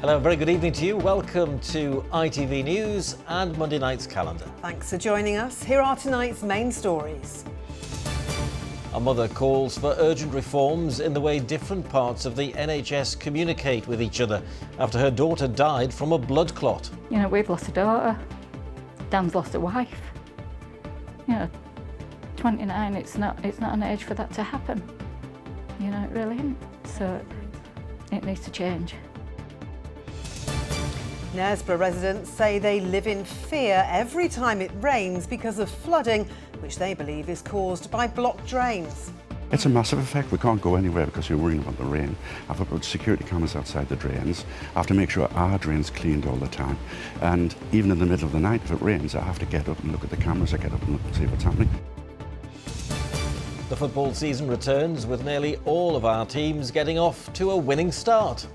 Hello, very good evening to you. Welcome to ITV News and Monday night's calendar. Thanks for joining us. Here are tonight's main stories. A mother calls for urgent reforms in the way different parts of the NHS communicate with each other after her daughter died from a blood clot. You know, we've lost a daughter. Dan's lost a wife. You know, 29, it's not an age for that to happen. You know, it really isn't. So it needs to change. Knaresborough residents say they live in fear every time it rains because of flooding, which they believe is caused by blocked drains. It's a massive effect. We can't go anywhere because we're worrying about the rain. I have to put security cameras outside the drains. I have to make sure our drain's cleaned all the time. And even in the middle of the night, if it rains, I have to get up and look at the cameras. I get up and look and see what's happening. The football season returns with nearly all of our teams getting off to a winning start.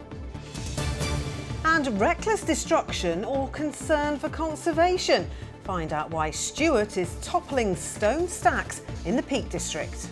And reckless destruction or concern for conservation. Find out why Stuart is toppling stone stacks in the Peak District.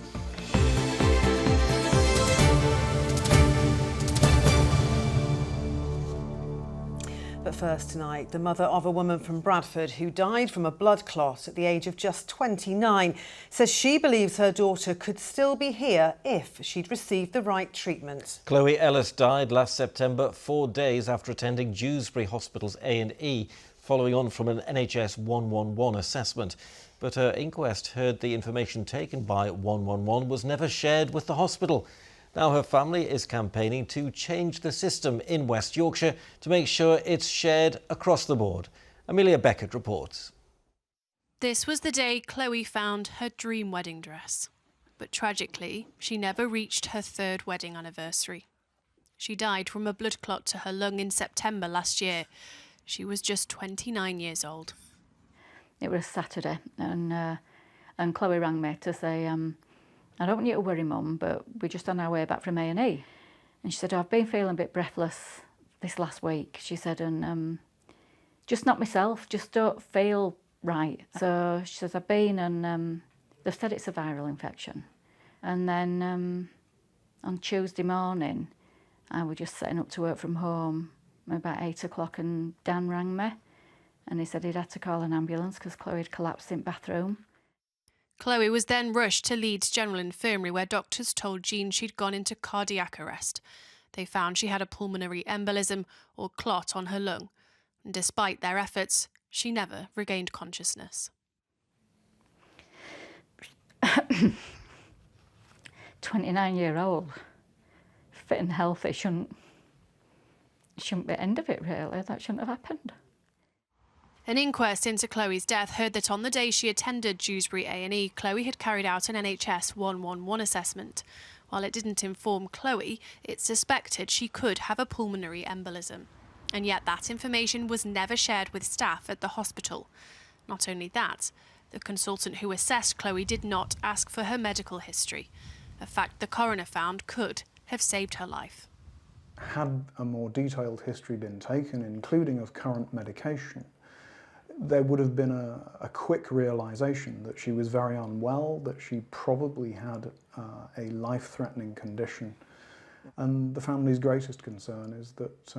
But first tonight, the mother of a woman from Bradford who died from a blood clot at the age of just 29 says she believes her daughter could still be here if she'd received the right treatment. Chloe Ellis died last September, 4 days after attending Dewsbury Hospital's A&E, following on from an NHS 111 assessment. But her inquest heard the information taken by 111 was never shared with the hospital. Now her family is campaigning to change the system in West Yorkshire to make sure it's shared across the board. Amelia Beckett reports. This was the day Chloe found her dream wedding dress. But tragically, she never reached her third wedding anniversary. She died from a blood clot to her lung in September last year. She was just 29 years old. It was Saturday and Chloe rang me to say, I don't want you to worry, Mum, but we're just on our way back from A&E. And she said, I've been feeling a bit breathless this last week. She said, and just not myself, just don't feel right. So she says, I've been and they've said it's a viral infection. And then on Tuesday morning, I was just setting up to work from home about 8 o'clock and Dan rang me. And he said he'd had to call an ambulance because Chloe had collapsed in the bathroom. Chloe was then rushed to Leeds General Infirmary where doctors told Jean she'd gone into cardiac arrest. They found she had a pulmonary embolism or clot on her lung. And despite their efforts, she never regained consciousness. 29-year-old, fit and healthy, shouldn't be the end of it, really. That shouldn't have happened. An inquest into Chloe's death heard that on the day she attended Dewsbury A&E, Chloe had carried out an NHS 111 assessment. While it didn't inform Chloe, it suspected she could have a pulmonary embolism. And yet that information was never shared with staff at the hospital. Not only that, the consultant who assessed Chloe did not ask for her medical history, a fact the coroner found could have saved her life. Had a more detailed history been taken, including of current medication, there would have been a quick realisation that she was very unwell, that she probably had a life-threatening condition. And the family's greatest concern is that,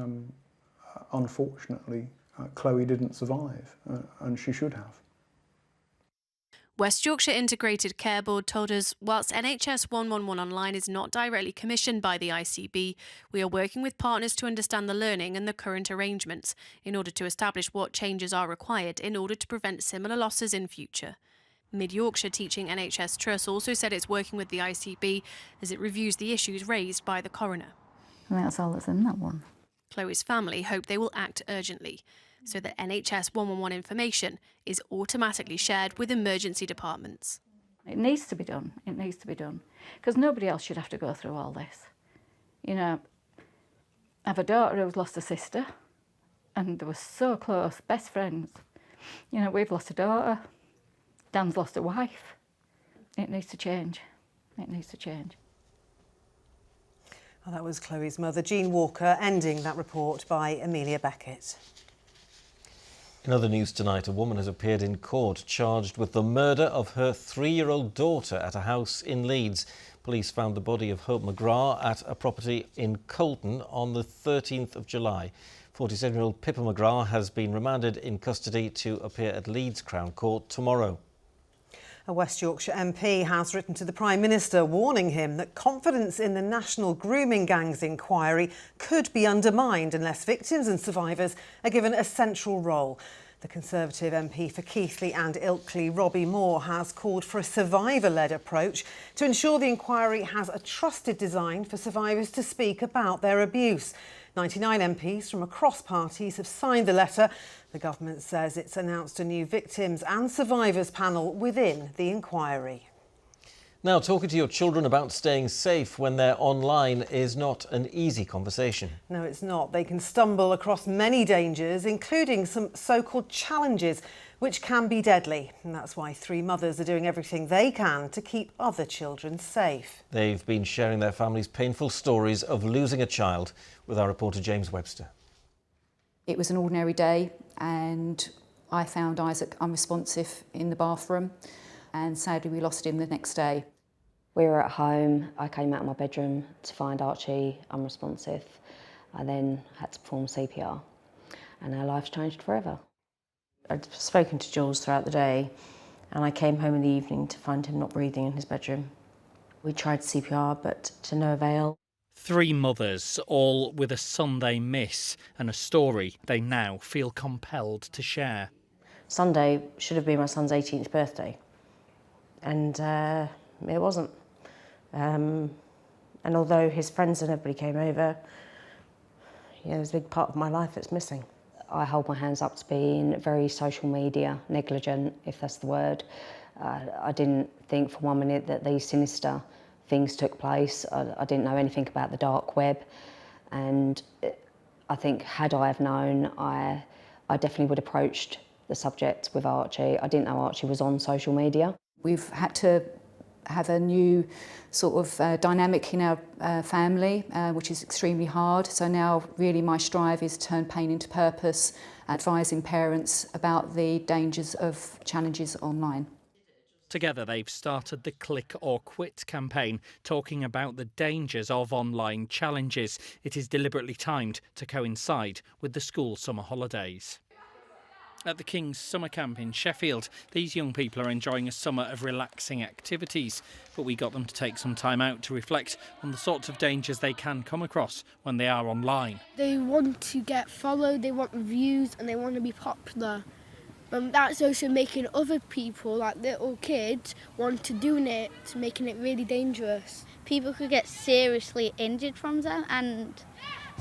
unfortunately, Chloe didn't survive, and she should have. West Yorkshire Integrated Care Board told us, whilst NHS 111 Online is not directly commissioned by the ICB, we are working with partners to understand the learning and the current arrangements in order to establish what changes are required in order to prevent similar losses in future. Mid Yorkshire Teaching NHS Trust also said it's working with the ICB as it reviews the issues raised by the coroner. And that's all that's in that one. Chloe's family hope they will act urgently, so that NHS 111 information is automatically shared with emergency departments. It needs to be done. It needs to be done. Because nobody else should have to go through all this. You know, I have a daughter who's lost a sister, and they were so close, best friends. You know, we've lost a daughter. Dan's lost a wife. It needs to change. It needs to change. Well, that was Chloe's mother, Jean Walker, ending that report by Amelia Beckett. In other news tonight, a woman has appeared in court charged with the murder of her 3-year-old daughter at a house in Leeds. Police found the body of Hope McGrath at a property in Colton on the 13th of July. 47-year-old Pippa McGrath has been remanded in custody to appear at Leeds Crown Court tomorrow. A West Yorkshire MP has written to the Prime Minister warning him that confidence in the National Grooming Gangs inquiry could be undermined unless victims and survivors are given a central role. The Conservative MP for Keighley and Ilkley, Robbie Moore, has called for a survivor-led approach to ensure the inquiry has a trusted design for survivors to speak about their abuse. 99 MPs from across parties have signed the letter. The government says it's announced a new victims and survivors panel within the inquiry. Now, talking to your children about staying safe when they're online is not an easy conversation. No, it's not. They can stumble across many dangers, including some so-called challenges, which can be deadly. And that's why three mothers are doing everything they can to keep other children safe. They've been sharing their families' painful stories of losing a child with our reporter James Webster. It was an ordinary day and I found Isaac unresponsive in the bathroom, and sadly we lost him the next day. We were at home. I came out of my bedroom to find Archie unresponsive. I then had to perform CPR and our lives changed forever. I'd spoken to Jules throughout the day and I came home in the evening to find him not breathing in his bedroom. We tried CPR but to no avail. Three mothers, all with a son they miss and a story they now feel compelled to share. Sunday should have been my son's 18th birthday and it wasn't. And although his friends and everybody came over, there's a big part of my life that's missing. I hold my hands up to being very social media negligent, if that's the word. I didn't think for 1 minute that these sinister things took place. I didn't know anything about the dark web, and I think had I have known, I definitely would have approached the subject with Archie. I didn't know Archie was on social media. We've had to have a new sort of dynamic in our family, which is extremely hard. So now really my strive is to turn pain into purpose, advising parents about the dangers of challenges online. Together they've started the Click or Quit campaign, talking about the dangers of online challenges. It is deliberately timed to coincide with the school summer holidays. At the King's Summer Camp in Sheffield, these young people are enjoying a summer of relaxing activities, but we got them to take some time out to reflect on the sorts of dangers they can come across when they are online. They want to get followed, they want reviews and they want to be popular. That's also making other people, like little kids, want to do it, making it really dangerous. People could get seriously injured from them, and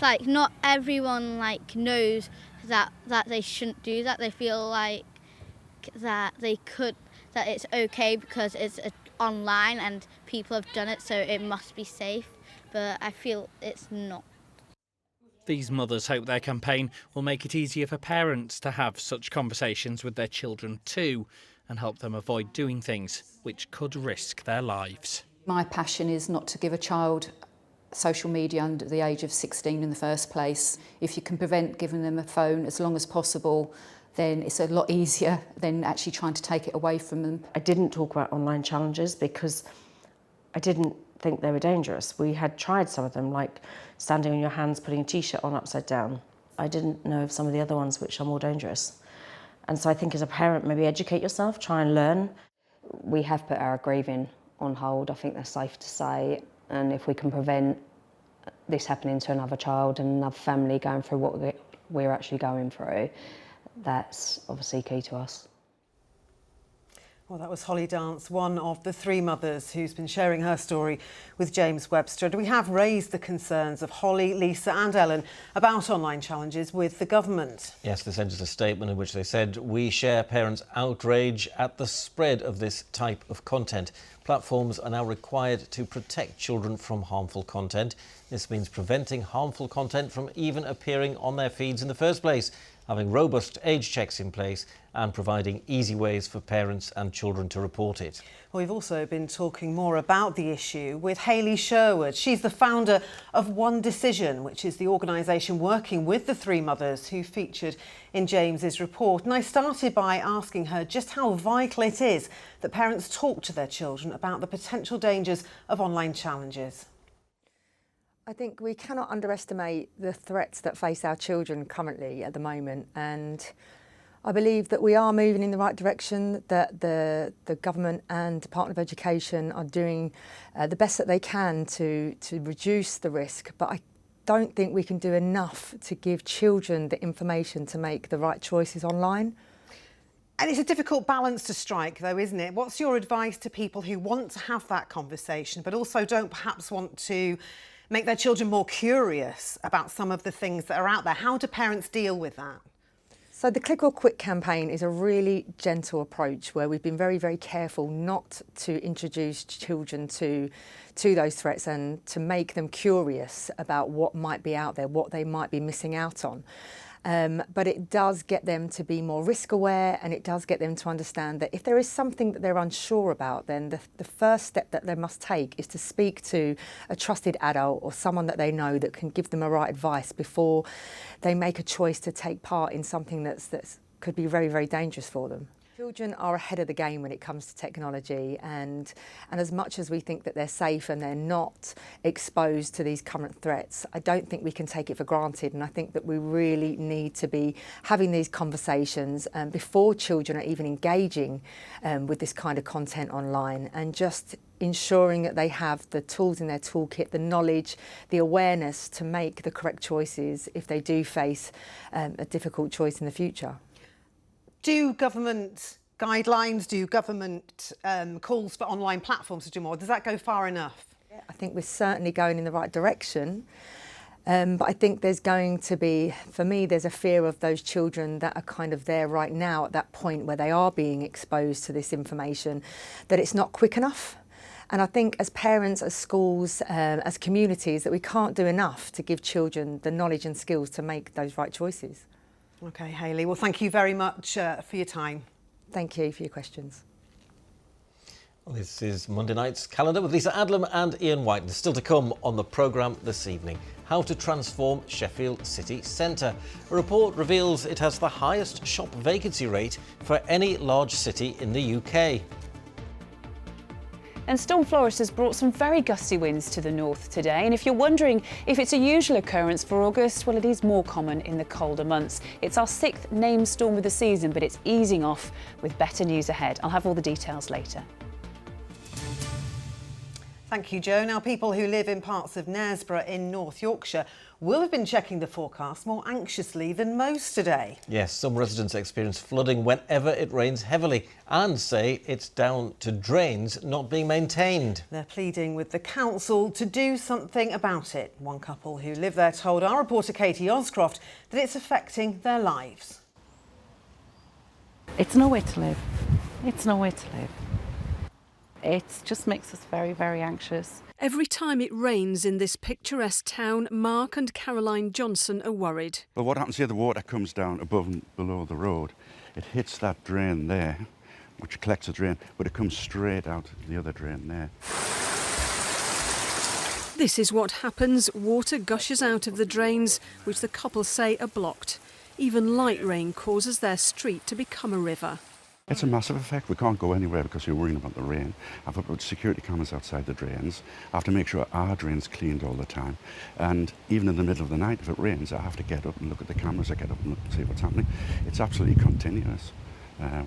like not everyone knows that they shouldn't do that. They feel like that it's okay because it's online and people have done it, so it must be safe. But I feel it's not. These mothers hope their campaign will make it easier for parents to have such conversations with their children too, and help them avoid doing things which could risk their lives. My passion is not to give a child social media under the age of 16 in the first place. If you can prevent giving them a phone as long as possible, then it's a lot easier than actually trying to take it away from them. I didn't talk about online challenges because I didn't think they were dangerous. We had tried some of them, like standing on your hands, putting a t-shirt on upside down. I didn't know of some of the other ones which are more dangerous. And so I think as a parent, maybe educate yourself, try and learn. We have put our grieving on hold, I think that's safe to say. And if we can prevent this happening to another child and another family going through what we're actually going through, that's obviously key to us. Well, that was Holly Dance, one of the three mothers who's been sharing her story with James Webster. We have raised the concerns of Holly, Lisa and Ellen about online challenges with the government. Yes, they sent us a statement in which they said, "We share parents' outrage at the spread of this type of content. Platforms are now required to protect children from harmful content. This means preventing harmful content from even appearing on their feeds in the first place, having robust age checks in place and providing easy ways for parents and children to report it." Well, we've also been talking more about the issue with Hayley Sherwood. She's the founder of One Decision, which is the organisation working with the three mothers who featured in James's report. And I started by asking her just how vital it is that parents talk to their children about the potential dangers of online challenges. I think we cannot underestimate the threats that face our children currently at the moment, and I believe that we are moving in the right direction, that the government and Department of Education are doing the best that they can to reduce the risk, but I don't think we can do enough to give children the information to make the right choices online. And it's a difficult balance to strike, though, isn't it? What's your advice to people who want to have that conversation, but also don't perhaps want to make their children more curious about some of the things that are out there? How do parents deal with that? So the Click or Quit campaign is a really gentle approach where we've been very, very careful not to introduce children to those threats and to make them curious about what might be out there, what they might be missing out on. But it does get them to be more risk aware, and it does get them to understand that if there is something that they're unsure about, then the first step that they must take is to speak to a trusted adult or someone that they know that can give them a right advice before they make a choice to take part in something that's could be very, very dangerous for them. Children are ahead of the game when it comes to technology, and as much as we think that they're safe and they're not exposed to these current threats, I don't think we can take it for granted, and I think that we really need to be having these conversations before children are even engaging with this kind of content online, and just ensuring that they have the tools in their toolkit, the knowledge, the awareness to make the correct choices if they do face a difficult choice in the future. Do government guidelines, do government calls for online platforms to do more? Does that go far enough? Yeah, I think we're certainly going in the right direction. But I think there's going to be, for me, there's a fear of those children that are kind of there right now at that point where they are being exposed to this information, that it's not quick enough. And I think as parents, as schools, as communities, that we can't do enough to give children the knowledge and skills to make those right choices. OK, Hayley. Well, thank you very much for your time. Thank you for your questions. Well, this is Monday night's calendar with Lisa Adlam and Ian White. And still to come on the programme this evening, how to transform Sheffield city centre. A report reveals it has the highest shop vacancy rate for any large city in the UK. And Storm Floris has brought some very gusty winds to the north today. And if you're wondering if it's a usual occurrence for August, well, it is more common in the colder months. It's our 6th named storm of the season, but it's easing off with better news ahead. I'll have all the details later. Thank you, Jo. Now, people who live in parts of Knaresborough in North Yorkshire will have been checking the forecast more anxiously than most today. Yes, some residents experience flooding whenever it rains heavily and say it's down to drains not being maintained. They're pleading with the council to do something about it. One couple who live there told our reporter Katie Oscroft that it's affecting their lives. It's nowhere to live. It's nowhere to live. It just makes us very, very anxious. Every time it rains in this picturesque town, Mark and Caroline Johnson are worried. Well, what happens here, the water comes down above and below the road. It hits that drain there, which collects the drain, but it comes straight out the other drain there. This is what happens. Water gushes out of the drains, which the couple say are blocked. Even light rain causes their street to become a river. It's a massive effect. We can't go anywhere because you're worrying about the rain. I've got security cameras outside the drains. I have to make sure our drain's cleaned all the time. And even in the middle of the night, if it rains, I have to get up and look at the cameras. I get up and look and see what's happening. It's absolutely continuous,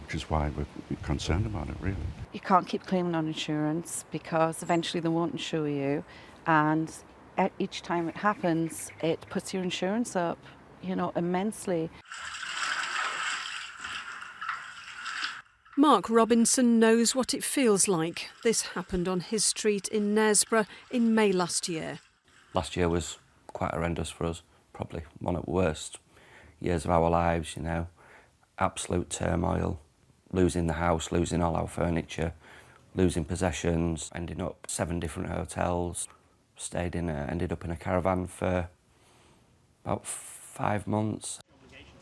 which is why we're concerned about it, really. You can't keep claiming on insurance because eventually they won't insure you. And each time it happens, it puts your insurance up, immensely. Mark Robinson knows what it feels like. This happened on his street in Knaresborough in May last year. Last year was quite horrendous for us, probably one of the worst years of our lives, Absolute turmoil, losing the house, losing all our furniture, losing possessions, ending up 7 different hotels, ended up in a caravan for about 5 months.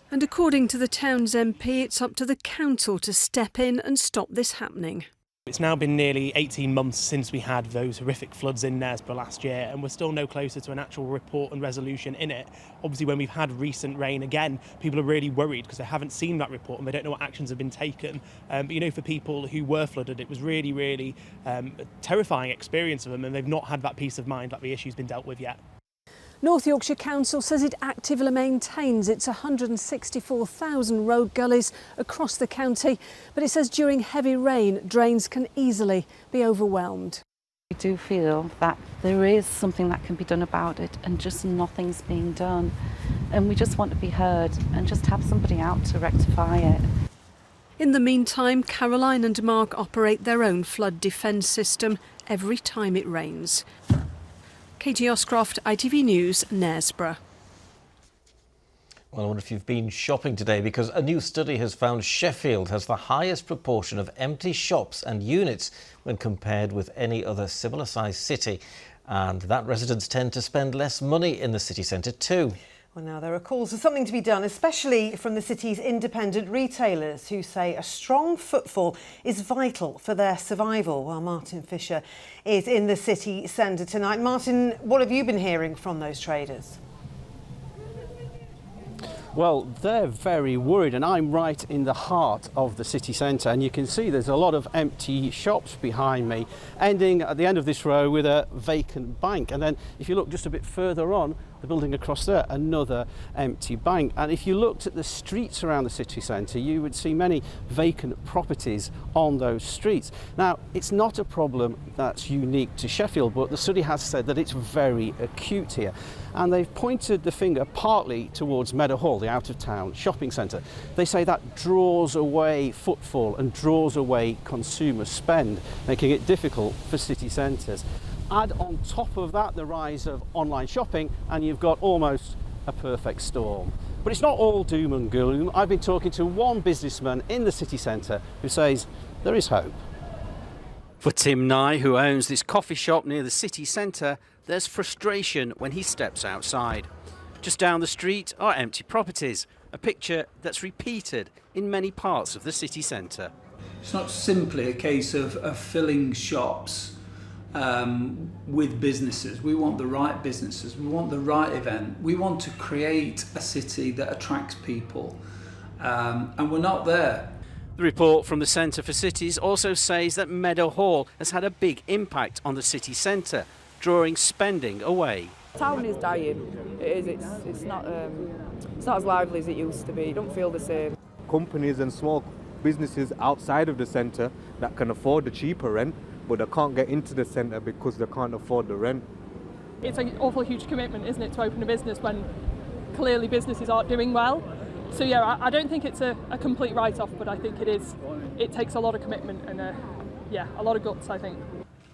And according to the town's MP, it's up to the council to step in and stop this happening. It's now been nearly 18 months since we had those horrific floods in Knaresborough last year, and we're still no closer to an actual report and resolution in it. Obviously, when we've had recent rain again, people are really worried because they haven't seen that report and they don't know what actions have been taken. But for people who were flooded, it was really, really a terrifying experience for them, and they've not had that peace of mind that the issue's been dealt with yet. North Yorkshire Council says it actively maintains its 164,000 road gullies across the county, but it says during heavy rain, drains can easily be overwhelmed. We do feel that there is something that can be done about it and just nothing's being done. And we just want to be heard and just have somebody out to rectify it. In the meantime, Caroline and Mark operate their own flood defence system every time it rains. Katie Oscroft, ITV News, Knaresborough. Well, I wonder if you've been shopping today, because a new study has found Sheffield has the highest proportion of empty shops and units when compared with any other similar-sized city. And that residents tend to spend less money in the city centre too. Well, now there are calls for something to be done, especially from the city's independent retailers, who say a strong footfall is vital for their survival. Well, Martin Fisher is in the city centre tonight. Martin, what have you been hearing from those traders? Well, they're very worried, and I'm right in the heart of the city centre, and you can see there's a lot of empty shops behind me, ending at the end of this row with a vacant bank. And then if you look just a bit further on, the building across there, another empty bank. And if you looked at the streets around the city centre, you would see many vacant properties on those streets. Now, it's not a problem that's unique to Sheffield, but the study has said that it's very acute here. And they've pointed the finger partly towards Meadowhall, the out-of-town shopping centre. They say that draws away footfall and draws away consumer spend, making it difficult for city centres. Add on top of that the rise of online shopping, and you've got almost a perfect storm. But it's not all doom and gloom. I've been talking to one businessman in the city centre who says there is hope. For Tim Nye, who owns this coffee shop near the city centre, there's frustration when he steps outside. Just down the street are empty properties, a picture that's repeated in many parts of the city centre. It's not simply a case of filling shops with businesses. We want the right businesses, we want the right event, we want to create a city that attracts people, and we're not there. The report from the Centre for Cities also says that Meadowhall has had a big impact on the city centre, drawing spending away. Town is dying. It is. It's not as lively as it used to be. It don't feel the same. Companies and small businesses outside of the centre that can afford the cheaper rent, but they can't get into the centre because they can't afford the rent. It's an awful huge commitment, isn't it, to open a business when clearly businesses aren't doing well. So yeah, I don't think it's a complete write-off, but I think it is. It takes a lot of commitment and a lot of guts, I think.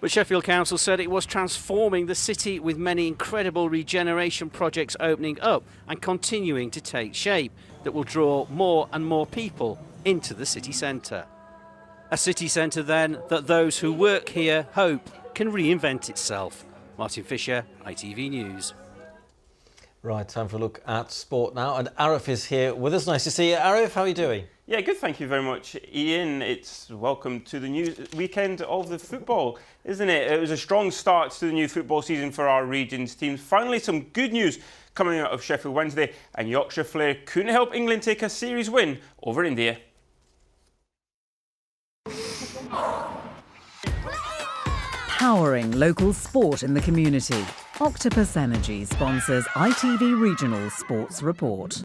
But Sheffield Council said it was transforming the city, with many incredible regeneration projects opening up and continuing to take shape that will draw more and more people into the city centre. A city centre then that those who work here hope can reinvent itself. Martin Fisher, ITV News. Right, time for a look at sport now, and Arif is here with us. Nice to see you, Arif. How are you doing? Yeah, good, thank you very much, Ian. It's welcome to the new weekend of the football, isn't it? It was a strong start to the new football season for our region's teams. Finally, some good news coming out of Sheffield Wednesday, and Yorkshire Flair couldn't help England take a series win over India. Powering local sport in the community. Octopus Energy sponsors ITV Regional Sports Report.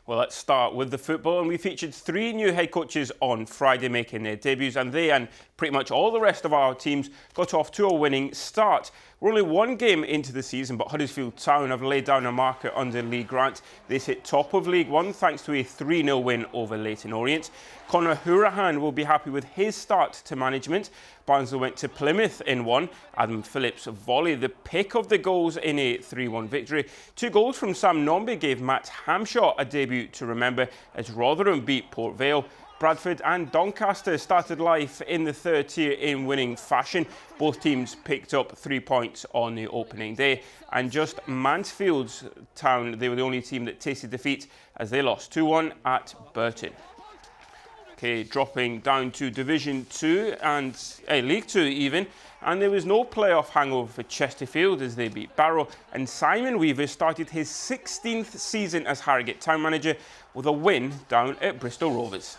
Well, let's start with the football, and we featured 3 new head coaches on Friday making their debuts, and they and pretty much all the rest of our teams got off to a winning start. We're only 1 game into the season, but Huddersfield Town have laid down a marker under Lee Grant. They sit top of League One thanks to a 3-0 win over Leyton Orient. Conor Hourihane will be happy with his start to management. Barnsley went to Plymouth in 1. Adam Phillips' volley, the pick of the goals in a 3-1 victory. 2 goals from Sam Nombe gave Matt Hamshaw a debut to remember as Rotherham beat Port Vale. Bradford and Doncaster started life in the 3rd tier in winning fashion. Both teams picked up 3 points on the opening day. And just Mansfield's Town, they were the only team that tasted defeat as they lost 2-1 at Burton. Okay, dropping down to Division 2 and League 2 even. And there was no playoff hangover for Chesterfield as they beat Barrow. And Simon Weaver started his 16th season as Harrogate Town manager with a win down at Bristol Rovers.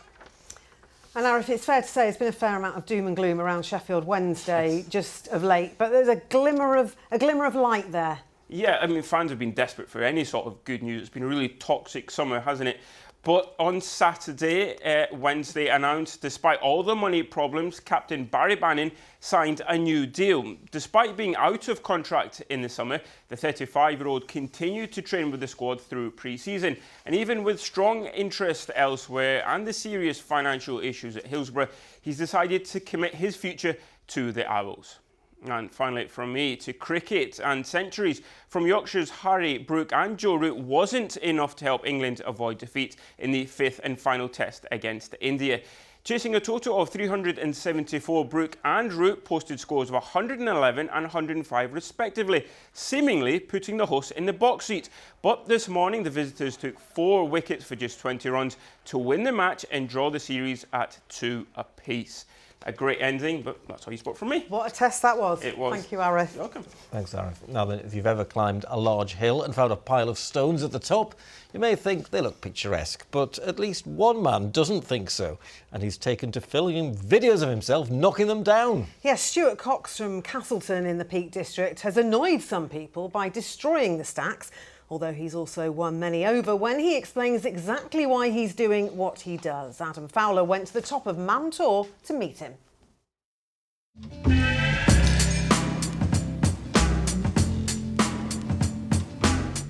And Arif, it's fair to say there's been a fair amount of doom and gloom around Sheffield Wednesday just of late, but there's a glimmer of light there. Yeah, I mean, fans have been desperate for any sort of good news. It's been a really toxic summer, hasn't it? But on Saturday, Wednesday announced, despite all the money problems, Captain Barry Bannan signed a new deal. Despite being out of contract in the summer, the 35-year-old continued to train with the squad through pre-season. And even with strong interest elsewhere and the serious financial issues at Hillsborough, he's decided to commit his future to the Owls. And finally, from me to cricket, and centuries from Yorkshire's Harry, Brooke and Joe Root wasn't enough to help England avoid defeat in the 5th and final test against India. Chasing a total of 374, Brooke and Root posted scores of 111 and 105 respectively, seemingly putting the hosts in the box seat. But this morning, the visitors took 4 wickets for just 20 runs to win the match and draw the series at 2 apiece. A great ending, but that's all you spot from me. What a test that was. It was. Thank you, Arif. You're welcome. Thanks, Arif. Now then, if you've ever climbed a large hill and found a pile of stones at the top, you may think they look picturesque, but at least one man doesn't think so, and he's taken to filming videos of himself knocking them down. Yes, Stuart Cox from Castleton in the Peak District has annoyed some people by destroying the stacks, although he's also won many over when he explains exactly why he's doing what he does. Adam Fowler went to the top of Mam Tor to meet him.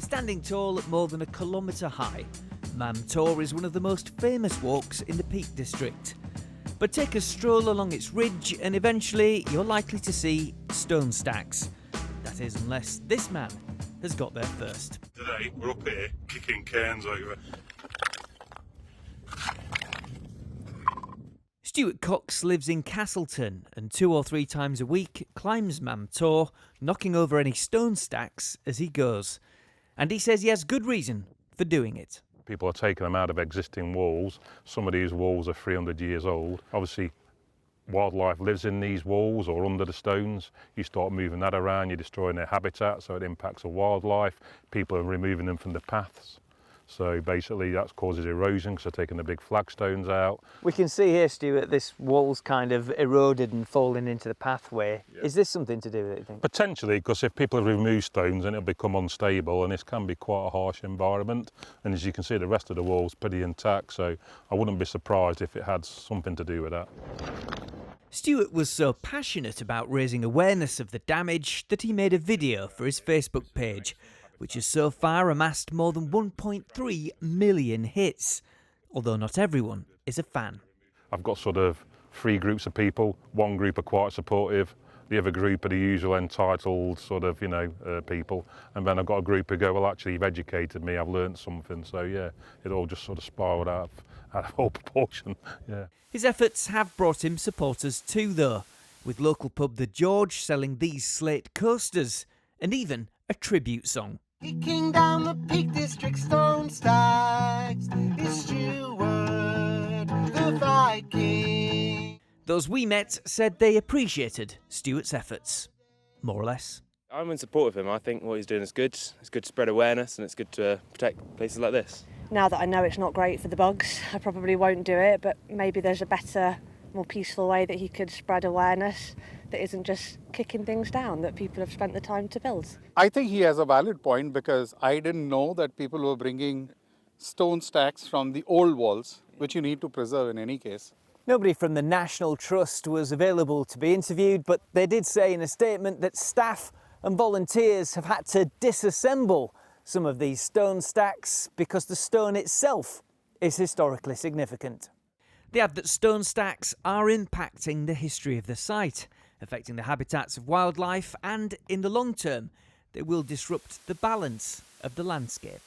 Standing tall at more than a kilometre high, Mam Tor is one of the most famous walks in the Peak District. But take a stroll along its ridge and eventually you're likely to see stone stacks. That is, unless this man has got there first. Today we're up here kicking cairns over. Stuart Cox lives in Castleton and 2 or 3 times a week climbs Mam Tor, knocking over any stone stacks as he goes. And he says he has good reason for doing it. People are taking them out of existing walls. Some of these walls are 300 years old. Obviously, wildlife lives in these walls or under the stones. You start moving that around, you're destroying their habitat, so it impacts the wildlife. People are removing them from the paths. So basically that causes erosion because they're taking the big flagstones out. We can see here, Stuart, this wall's kind of eroded and falling into the pathway. Yeah. Is this something to do with it, you think? Potentially, because if people remove stones then it'll become unstable, and this can be quite a harsh environment. And as you can see, the rest of the wall's pretty intact, so I wouldn't be surprised if it had something to do with that. Stuart was so passionate about raising awareness of the damage that he made a video for his Facebook page, which has so far amassed more than 1.3 million hits, although not everyone is a fan. I've got sort of 3 groups of people. One group are quite supportive, the other group are the usual entitled sort of, people, and then I've got a group who go, well, actually, you've educated me, I've learnt something, so yeah, it all just sort of spiralled out of all proportion, yeah. His efforts have brought him supporters too, though, with local pub The George selling these slate coasters, and even a tribute song. Kicking down the Peak District stone stacks is Stuart the Viking. Those we met said they appreciated Stuart's efforts, more or less. I'm in support of him. I think what he's doing is good. It's good to spread awareness and it's good to protect places like this. Now that I know it's not great for the bugs, I probably won't do it, but maybe there's a better, more peaceful way that he could spread awareness that isn't just kicking things down that people have spent the time to build. I think he has a valid point because I didn't know that people were bringing stone stacks from the old walls, which you need to preserve in any case. Nobody from the National Trust was available to be interviewed, but they did say in a statement that staff and volunteers have had to disassemble some of these stone stacks because the stone itself is historically significant. They add that stone stacks are impacting the history of the site, affecting the habitats of wildlife, and in the long term, they will disrupt the balance of the landscape.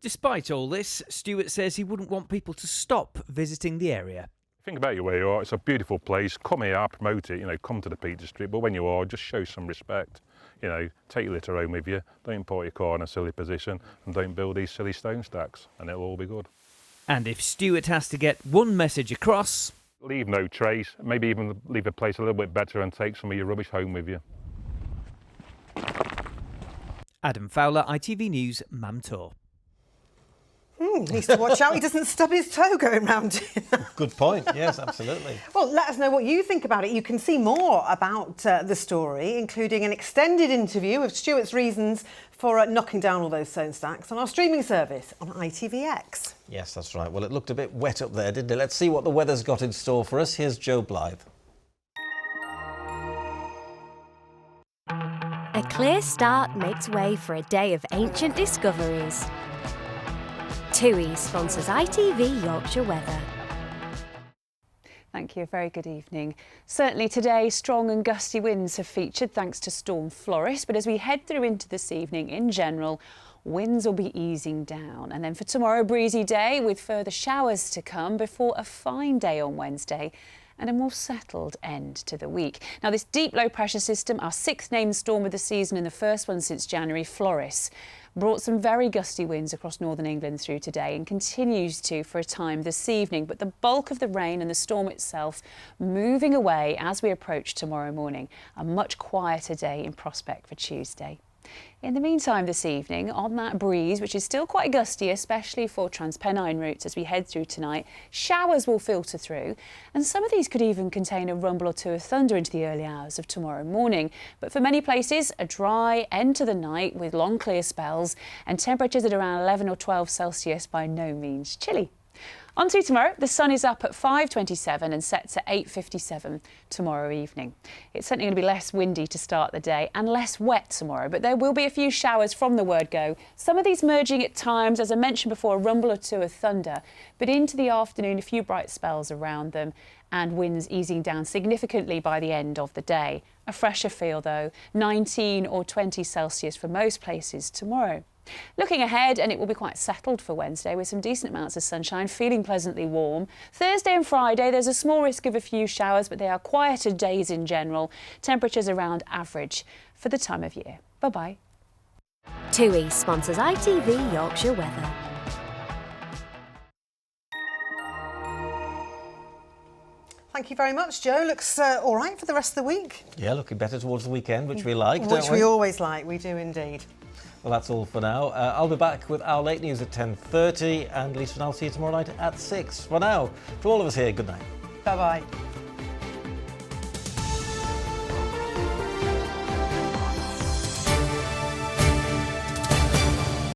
Despite all this, Stuart says he wouldn't want people to stop visiting the area. Think about where you are. It's a beautiful place. Come here, promote it. Come to the Peak District. But when you are, just show some respect. Take your litter home with you. Don't park your car in a silly position, and don't build these silly stone stacks, and it'll all be good. And if Stuart has to get one message across, leave no trace. Maybe even leave a place a little bit better and take some of your rubbish home with you. Adam Fowler, ITV News, Mam Tor. Needs to watch out he doesn't stub his toe going round it. Good point. Yes, absolutely. Well, let us know what you think about it. You can see more about the story, including an extended interview of Stuart's reasons for knocking down all those stone stacks on our streaming service on ITVX. Yes, that's right. Well, it looked a bit wet up there, didn't it? Let's see what the weather's got in store for us. Here's Joe Blythe. A clear start makes way for a day of ancient discoveries. TUI sponsors ITV Yorkshire Weather. Thank you. A very good evening. Certainly today, strong and gusty winds have featured thanks to Storm Floris, but as we head through into this evening, in general, winds will be easing down. And then for tomorrow, breezy day with further showers to come before a fine day on Wednesday and a more settled end to the week. Now, this deep low pressure system, our 6th named storm of the season and the first one since January, Floris, brought some very gusty winds across northern England through today and continues to for a time this evening. But the bulk of the rain and the storm itself moving away as we approach tomorrow morning. A much quieter day in prospect for Tuesday. In the meantime this evening, on that breeze, which is still quite gusty, especially for Transpennine routes as we head through tonight, showers will filter through, and some of these could even contain a rumble or two of thunder into the early hours of tomorrow morning. But for many places, a dry end to the night with long clear spells and temperatures at around 11 or 12 Celsius, by no means chilly. On to tomorrow, the sun is up at 5:27 and sets at 8:57 tomorrow evening. It's certainly going to be less windy to start the day and less wet tomorrow, but there will be a few showers from the word go. Some of these merging at times, as I mentioned before, a rumble or two of thunder, but into the afternoon, a few bright spells around them and winds easing down significantly by the end of the day. A fresher feel though, 19 or 20 Celsius for most places tomorrow. Looking ahead, and it will be quite settled for Wednesday with some decent amounts of sunshine, feeling pleasantly warm. Thursday and Friday, there's a small risk of a few showers, but they are quieter days in general. Temperatures around average for the time of year. Bye-bye. TUI sponsors ITV Yorkshire Weather. Thank you very much, Joe. Looks all right for the rest of the week. Yeah, looking better towards the weekend, which we like, don't Which we always like, we do indeed. Well, that's all for now. I'll be back with our late news at 10:30, and Lisa and I'll see you tomorrow night at 6. For now, from all of us here, good night. Bye-bye.